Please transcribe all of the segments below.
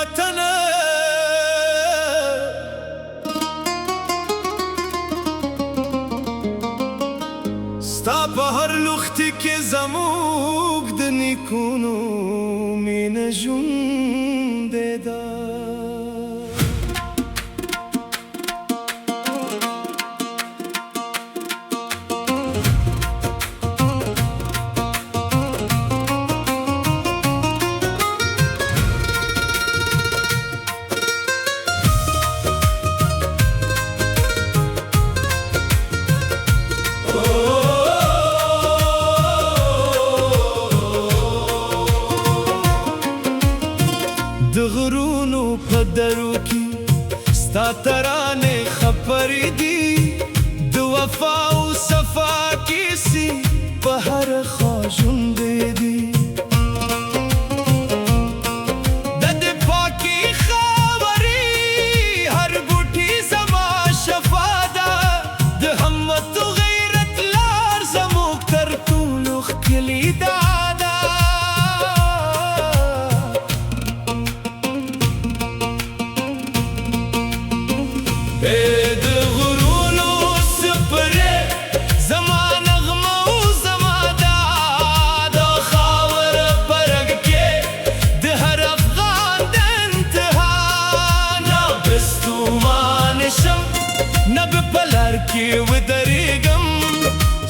وطنه ستا په هر لوښتي کې زموږ د نیکونو مینه ژوندې ده. د غرونو په درو کې ستا ترانې خپرې دي، د وفا او صفا کیسې په هر خوا ژوندې دي. د دې پاکې خاورې هر بوټي زما شفا ده، د همت و غیرت لار زموږ تر ټولو ښکلې ده. د غرونو سپرې زما نغمه او زما دا د خاور په رګ کې د هر افغان د انتها نه بستومان شم، نه به په لار کې ودرېږم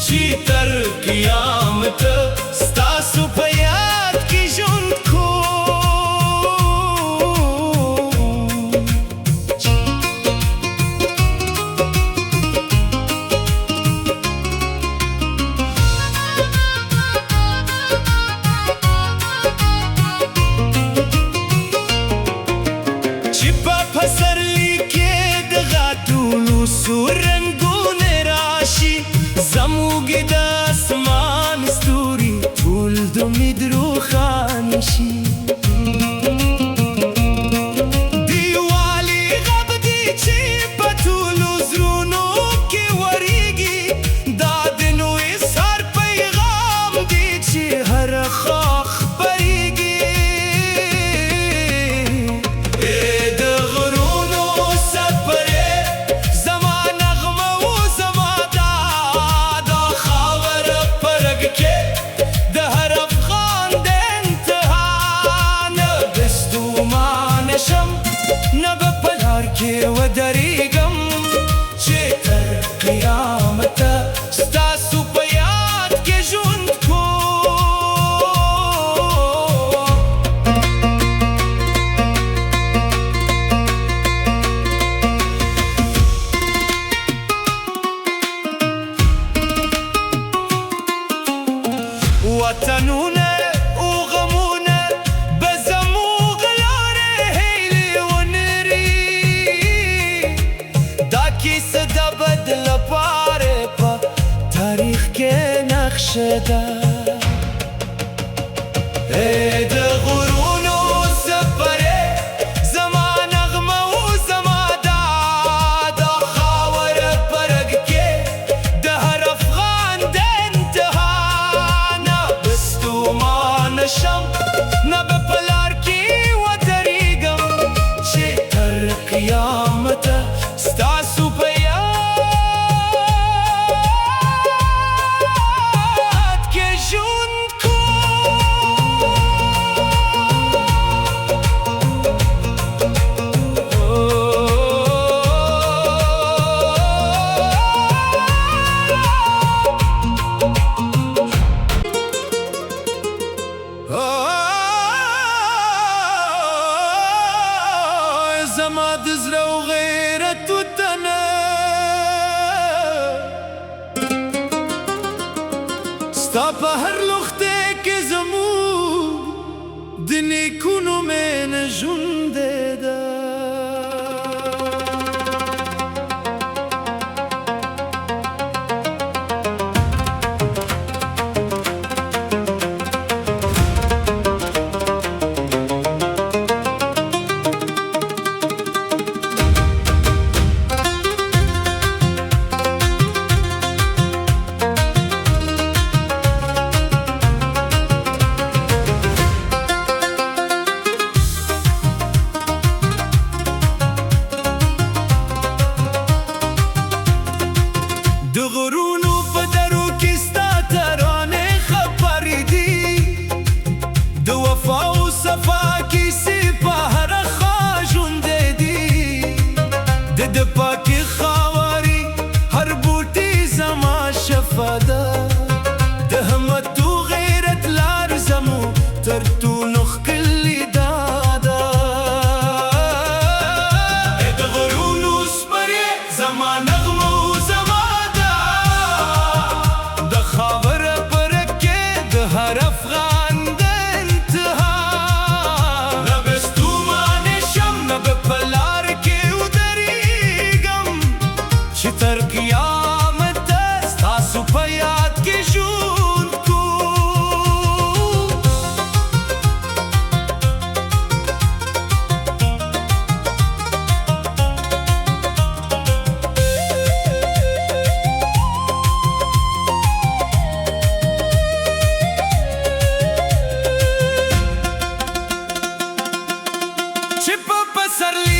چې تر قیامته ستاسو په یاد کې ژوند پسرلی کې د غاټولو سور رنګونه راشي، زموږ د اسمان ستوري ټول د امید روښانه شي. دیوالي غب دی چې په ټولو زړونو کې ورېږي، دا د نوي سهار پیغام دی چې هره خوا خپرېږي. نه به په لار کې ودرېږم چې تر قیامته ستاسو په یاد کې ژوند کوم. وطنونه او غمونه به زموږ لارې هیلې ونري، دا کیسه د بد لپاره په تاریخ کې نقشه ده. د غرونو سفرې زما نغمه او زما دا د خاور په رګ کې د هر افغان د انتها نه بستومانه شم، نه به په لار کې ودرېږم چې تر قیامته ستاسو په یاد کې ژوند زما د زړه و غیرت وطنه ستا په هر لوښتې کې زموږ د نیکونو مینه ژوندې ده. پاکی خاوري هر بوټي زما شفا ده د همت و غیرت لار زمو تر ټولو ښکلې دا ده د غرونو زمرې زما نغمه و زما ده د خاوره پر کې د هر افغان د انتها نه به ستومانه شم نه به په لار کې ودرېږم چې تر قیامته ستاسو په یاد کې ژوند کوم چې په پسرلي